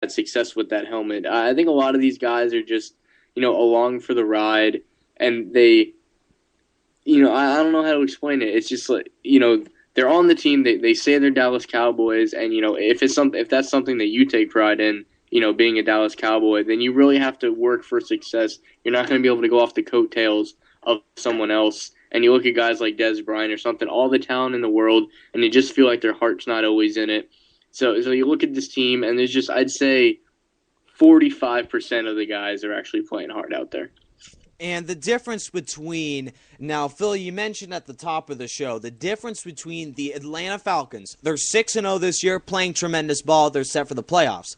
had success with that helmet. I think a lot of these guys are just, along for the ride, and they, I don't know how to explain it. It's just like, they're on the team. They say they're Dallas Cowboys, and if that's something that you take pride in, being a Dallas Cowboy, then you really have to work for success. You're not going to be able to go off the coattails of someone else. And you look at guys like Dez Bryant or something, all the talent in the world, and you just feel like their heart's not always in it. So you look at this team, and there's just, I'd say, 45% of the guys are actually playing hard out there. And the difference between, now, Phil, you mentioned at the top of the show, the difference between the Atlanta Falcons, they're 6-0 this year, playing tremendous ball, they're set for the playoffs.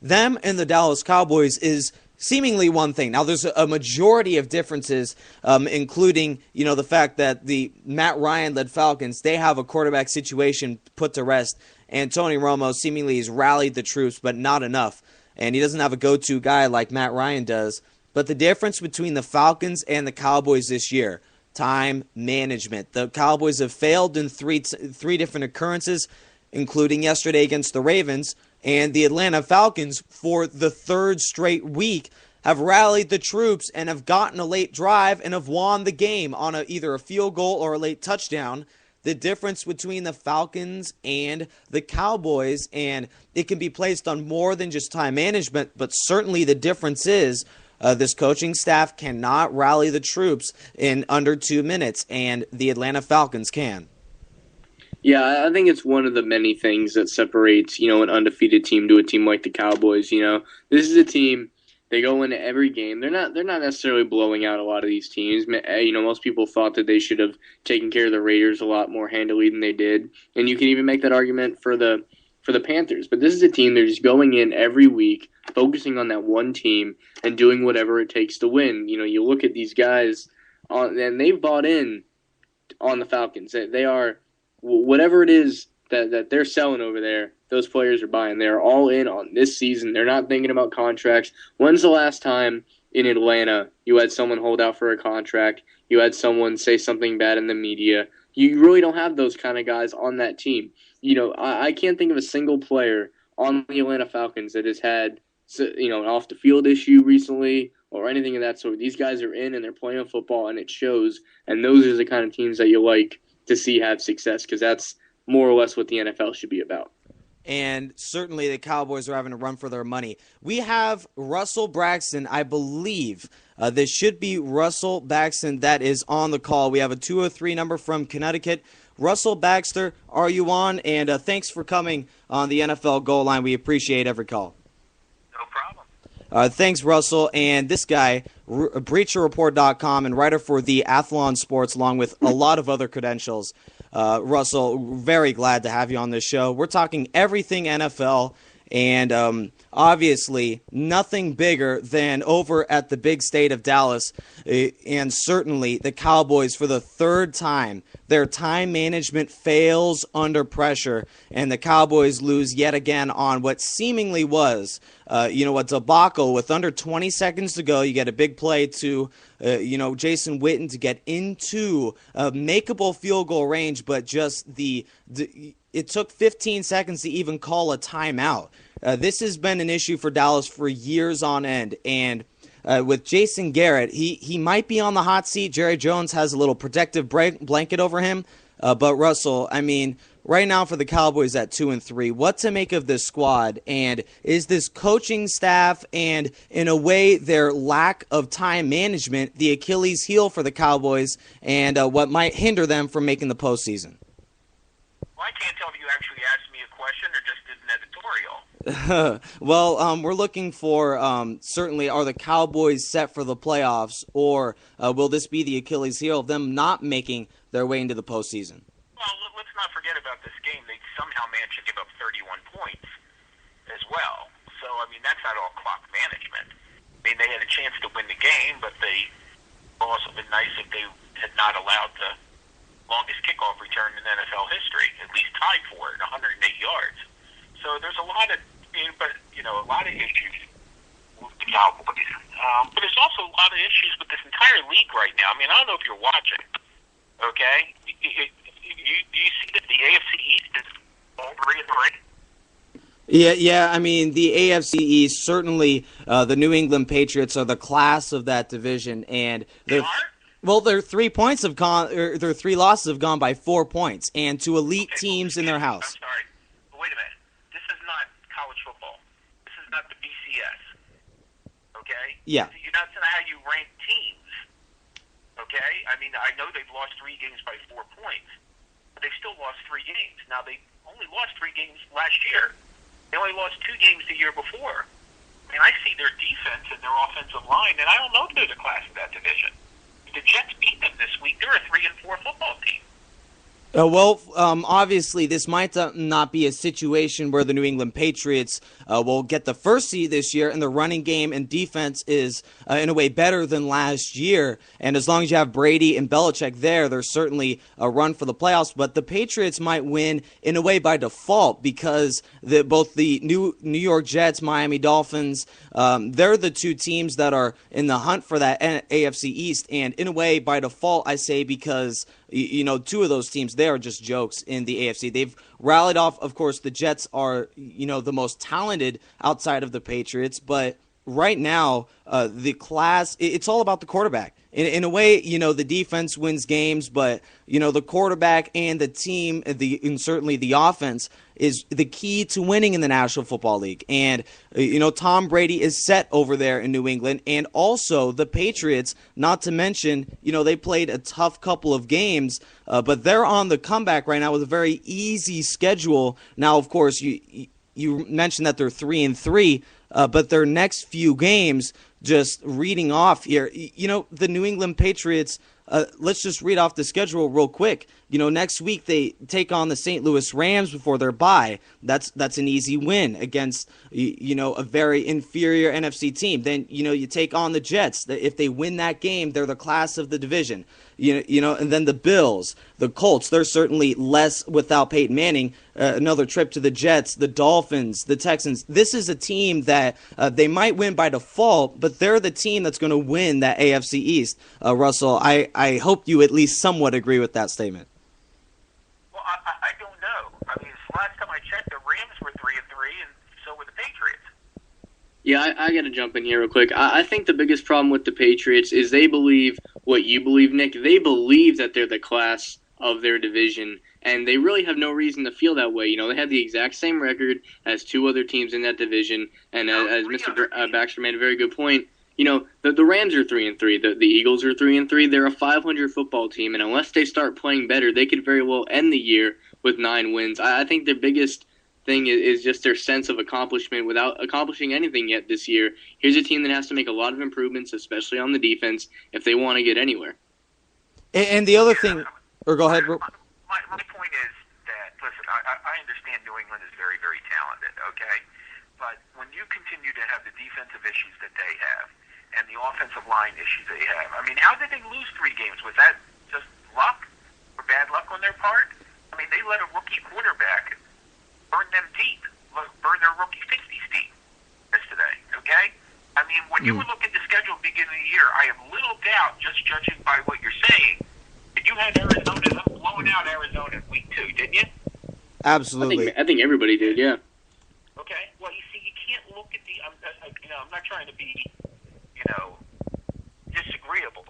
Them and the Dallas Cowboys is seemingly one thing. Now, there's a majority of differences, including, the fact that the Matt Ryan-led Falcons, they have a quarterback situation put to rest, and Tony Romo seemingly has rallied the troops, but not enough. And he doesn't have a go-to guy like Matt Ryan does. But the difference between the Falcons and the Cowboys this year, time management. The Cowboys have failed in three different occurrences, including yesterday against the Ravens. And the Atlanta Falcons, for the third straight week, have rallied the troops and have gotten a late drive and have won the game on either a field goal or a late touchdown. The difference between the Falcons and the Cowboys, and it can be placed on more than just time management, but certainly the difference is this coaching staff cannot rally the troops in under 2 minutes, and the Atlanta Falcons can. Yeah, I think it's one of the many things that separates, an undefeated team to a team like the Cowboys. This is a team, they go into every game. They're not necessarily blowing out a lot of these teams. Most people thought that they should have taken care of the Raiders a lot more handily than they did. And you can even make that argument for the Panthers. But this is a team, they're just going in every week, focusing on that one team and doing whatever it takes to win. You look at these guys, and they've bought in on the Falcons. They are, whatever it is that they're selling over there, those players are buying. They're all in on this season. They're not thinking about contracts. When's the last time in Atlanta you had someone hold out for a contract? You had someone say something bad in the media? You really don't have those kind of guys on that team. I can't think of a single player on the Atlanta Falcons that has had, an off-the-field issue recently or anything of that sort. These guys are in and they're playing football, and it shows. And those are the kind of teams that you like to see have success, because that's more or less what the NFL should be about. And certainly the Cowboys are having to run for their money. We have Russell Braxton, I believe. This should be Russell Braxton that is on the call. We have a 203 number from Connecticut. Russell Baxter, are you on? And thanks for coming on the NFL Goal Line. We appreciate every call. No problem. Thanks, Russell. And this guy, BreacherReport.com, and writer for the Athlon Sports, along with a lot of other credentials. Russell, very glad to have you on this show. We're talking everything NFL, and obviously nothing bigger than over at the big state of Dallas, and certainly the Cowboys, for the third time, their time management fails under pressure, and the Cowboys lose yet again on what seemingly was a debacle. With under 20 seconds to go, you get a big play to Jason Witten to get into a makeable field goal range, but just it took 15 seconds to even call a timeout. This has been an issue for Dallas for years on end, and with Jason Garrett, he might be on the hot seat. Jerry Jones has a little protective blanket over him, but Russell, I mean, right now for the Cowboys at 2-3, what to make of this squad? And is this coaching staff and, in a way, their lack of time management the Achilles heel for the Cowboys, and what might hinder them from making the postseason? Well, I can't tell if you actually asked me a question or just did an editorial. Well, we're looking for, certainly, are the Cowboys set for the playoffs, or will this be the Achilles heel of them not making their way into the postseason? Well, let's not forget about this game. They somehow managed to give up 31 points as well. So, I mean, that's not all clock management. I mean, they had a chance to win the game, but they also been nice if they had not allowed the longest kickoff return in NFL history, at least tied for it, 108 yards. So there's a lot of issues with the Cowboys. But there's also a lot of issues with this entire league right now. I mean, I don't know if you're watching, okay? Do you see that the AFC East is all 3-3? Yeah. I mean, the AFC East, certainly the New England Patriots are the class of that division, and They they're are? well, their 3 points have gone, or their three losses have gone by 4 points, and to elite Okay, teams in their I'm house. sorry. But wait a minute. This is not college football. This is not the BCS. Okay? Yeah. That's not how you rank teams. Okay? I mean, I know they've lost 3 games by 4 points, but they've still lost 3 games. Now, they only lost 3 games last year. They only lost 2 games the year before. I mean, I see their defense and their offensive line, and I don't know if they're the class of that division. If the Jets beat them this week, they're a 3-4 football team. Obviously, this might not be a situation where the New England Patriots will get the first seed this year, and the running game and defense is, in a way, better than last year. And as long as you have Brady and Belichick there, there's certainly a run for the playoffs. But the Patriots might win, in a way, by default, because both the New York Jets, Miami Dolphins, they're the 2 teams that are in the hunt for that AFC East. And in a way, by default, I say because 2 of those teams, they are just jokes in the AFC. They've rallied off. Of course, the Jets are, the most talented outside of the Patriots. But right now, the class, it's all about the quarterback. In a way, the defense wins games, but, the quarterback and the team, and certainly the offense, is the key to winning in the National Football League. And, Tom Brady is set over there in New England. And also the Patriots, not to mention, they played a tough couple of games, but they're on the comeback right now with a very easy schedule. Now, of course, you mentioned that they're 3-3, but their next few games, just reading off here, the New England Patriots, let's just read off the schedule real quick. Next week they take on the St. Louis Rams before their bye. That's an easy win against, a very inferior NFC team. Then, you take on the Jets. If they win that game, they're the class of the division. And then the Bills, the Colts, they're certainly less without Peyton Manning. Another trip to the Jets, the Dolphins, the Texans. This is a team that they might win by default, but they're the team that's going to win that AFC East. Russell, I hope you at least somewhat agree with that statement. Well, I don't know. I mean, last time I checked, the Rams were 3-3, and so were the Patriots. Yeah, I got to jump in here real quick. I think the biggest problem with the Patriots is they believe what you believe, Nick. They believe that they're the class of their division, and they really have no reason to feel that way. They have the exact same record as 2 other teams in that division, and as Mr. Baxter made a very good point, the Rams are 3-3, the Eagles are 3-3. They're a 500 football team, and unless they start playing better, they could very well end the year with 9 wins. I think their biggest thing is just their sense of accomplishment without accomplishing anything yet this year. Here's a team that has to make a lot of improvements, especially on the defense, if they want to get anywhere. And the other thing, or go ahead. My point is that, listen, I understand New England is very, very talented, okay? But when you continue to have the defensive issues that they have and the offensive line issues they have, I mean, how did they lose 3 games? Was that just luck or bad luck on their part? I mean, they let a rookie quarterback burn them deep, burn their rookie 50s deep yesterday, okay? I mean, when you were looking at the schedule at the beginning of the year, I have little doubt, just judging by what you're saying, that you had Arizona blowing out Arizona in week 2, didn't you? Absolutely. I think everybody did, yeah. Okay. Well, you see, you can't look at the. I'm not trying to be, disagreeable.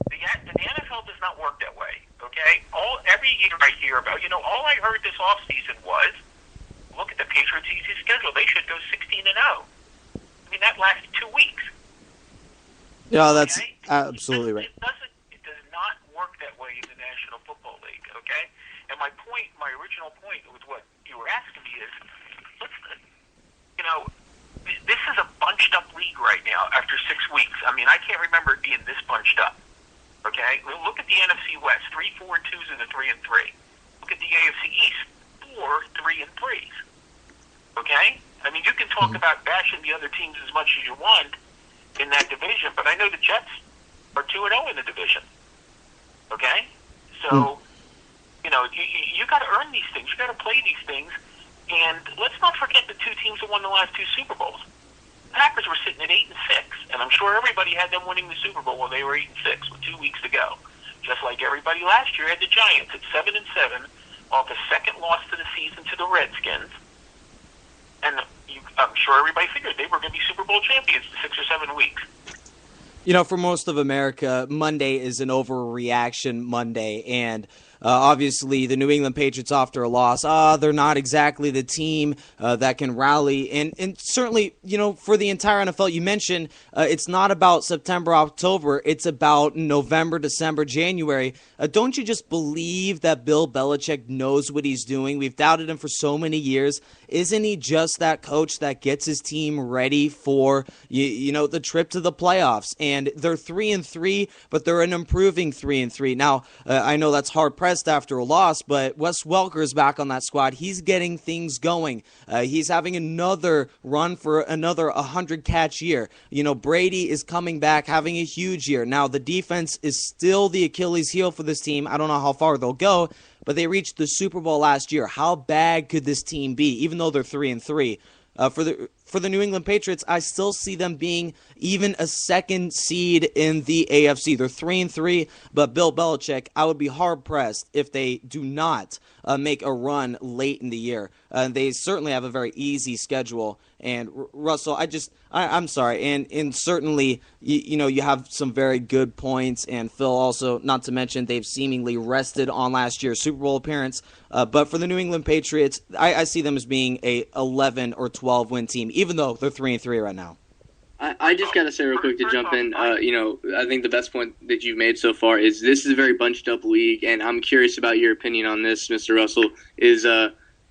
The NFL does not work that way. Okay. Every year I hear about. All I heard this offseason was, look at the Patriots' easy schedule. They should go 16-0. I mean, that lasted 2 weeks. Yeah, that's okay? absolutely right. It does not work that way in the National Football League. Okay. And my original point with what you were asking me is, this is a bunched up league right now after 6 weeks. I mean, I can't remember it being this bunched up. Okay? Look at the NFC West, 3 4-2s and a 3-3. Look at the AFC East, 4 3-3s. Okay? I mean, you can talk about bashing the other teams as much as you want in that division, but I know the Jets are 2-0 in the division. Okay? So, you got to earn these things. You got to play these things. And let's not forget the 2 teams that won the last 2 Super Bowls. The Packers were sitting at 8-6, and I'm sure everybody had them winning the Super Bowl when they were 8-6 with 2 weeks to go. Just like everybody last year had the Giants at 7-7, off a second loss to the season to the Redskins. And I'm sure everybody figured they were going to be Super Bowl champions in 6 or 7 weeks. You know, for most of America, Monday is an overreaction Monday, and obviously the New England Patriots, after a loss, they're not exactly the team that can rally. And certainly, you know, for the entire NFL, you mentioned it's not about September, October. It's about November, December, January. Don't you just believe that Bill Belichick knows what he's doing? We've doubted him for so many years. Isn't he just that coach that gets his team ready for, you know, the trip to the playoffs? And they're 3-3, but they're an improving 3-3. Now, I know that's hard-pressed after a loss, but Wes Welker is back on that squad. He's getting things going. He's having another run for another 100-catch year. You know, Brady is coming back, having a huge year. Now, the defense is still the Achilles heel for this team. I don't know how far they'll go, but they reached the Super Bowl last year. How bad could this team be, even though they're 3-3? For the New England Patriots, I still see them being even a second seed in the AFC. They're 3-3, but Bill Belichick, I would be hard-pressed if they do not make a run late in the year. They certainly have a very easy schedule. And Russell, I'm sorry, and certainly, you know, you have some very good points, and Phil also, not to mention, they've seemingly rested on last year's Super Bowl appearance. But for the New England Patriots, I see them as being a 11 or 12 win team, even though they're 3-3 right now. I just got to say real quick to jump in, you know, I think the best point that you've made so far is this is a very bunched up league, and I'm curious about your opinion on this, Mr. Russell, is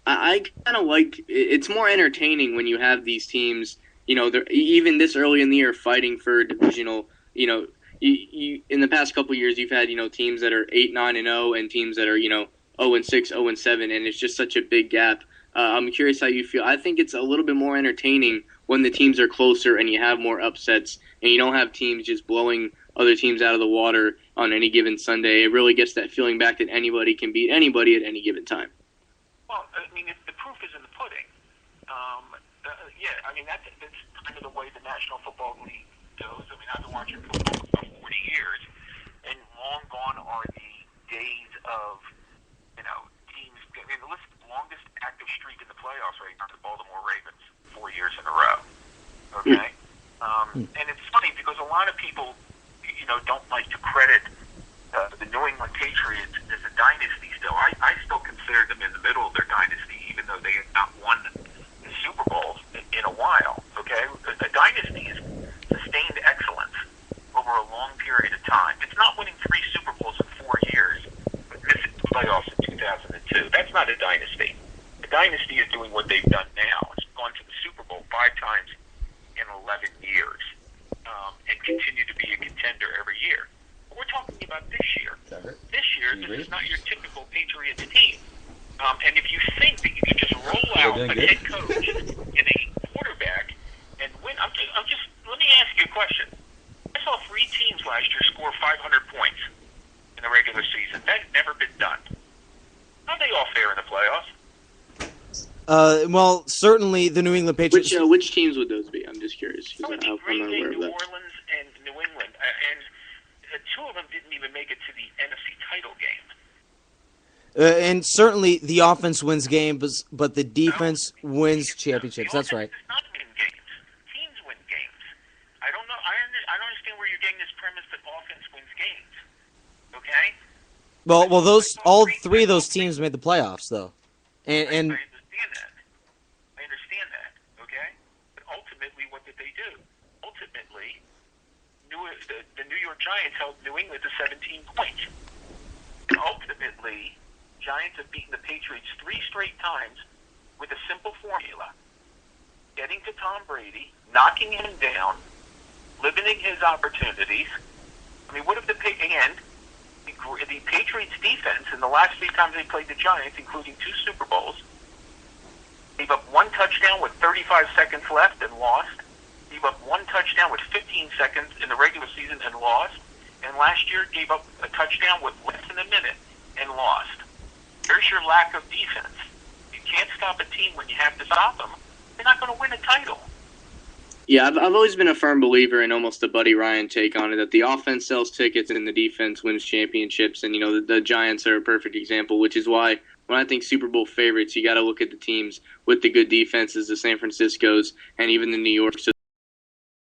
I kind of like, it's more entertaining when you have these teams, you know, they're even this early in the year fighting for divisional, you know, you in the past couple of years you've had, you know, teams that are 8-9-0 and teams that are, you know, 0-6, 0-7, and it's just such a big gap. I'm curious how you feel. I think it's a little bit more entertaining when the teams are closer and you have more upsets and you don't have teams just blowing other teams out of the water on any given Sunday. It really gets that feeling back that anybody can beat anybody at any given time. Well, I mean, the proof is in the pudding. Yeah, I mean, that's kind of the way the National Football League goes. I mean, I've been watching football for 40 years, and long gone are the days of, you know, teams. I mean, the longest active streak in the playoffs right now is the Baltimore Ravens, 4 years in a row. Okay? And it's funny because a lot of people, you know, don't like to credit the New England Patriots as a dynasty still. I still consider them in the middle of their dynasty, even though they have not won the Super Bowls in a while. Okay? A dynasty is sustained excellence over a long period of time. It's not winning 3 Super Bowls in 4 years, but missing the playoffs in 2002. That's not a dynasty. A dynasty is doing what they've done now. It's gone to the Super Bowl 5 times in 11 years and continue to be a contender every year. But we're talking about this year. This year, this is not your typical Patriots team. And if you think that you can just roll out a head coach and a quarterback and win, let me ask you a question. I saw 3 teams last year score 500 points in the regular season. That's never been done. How are they all fair in the playoffs? Well, certainly the New England Patriots. Which teams would those be? I'm just curious. That would be Green Bay, New Orleans, and New England. And 2 of them didn't even make it to the NFC title game. And certainly the offense wins games, but the defense wins championships. That's right. Does not win games. Teams win games. I don't know. I don't understand where you're getting this premise that offense wins games. Okay. Well, all 3 of those teams made the playoffs, though, and. I understand that. Okay. But ultimately, what did they do? Ultimately, the New York Giants held New England to 17 points. And ultimately, Giants have beaten the Patriots 3 straight times with a simple formula. Getting to Tom Brady, knocking him down, limiting his opportunities. I mean, what if the Patriots defense in the last 3 times they played the Giants, including 2 Super Bowls, gave up 1 touchdown with 35 seconds left and lost. Gave up 1 touchdown with 15 seconds in the regular season and lost. And last year gave up a touchdown with less than a minute and lost. There's your lack of defense. You can't stop a team when you have to stop them. You're not going to win a title. Yeah, I've always been a firm believer in almost a Buddy Ryan take on it, that the offense sells tickets and the defense wins championships. And, you know, the Giants are a perfect example, which is why when I think Super Bowl favorites, you got to look at the teams with the good defenses, the San Franciscos, and even the New Yorks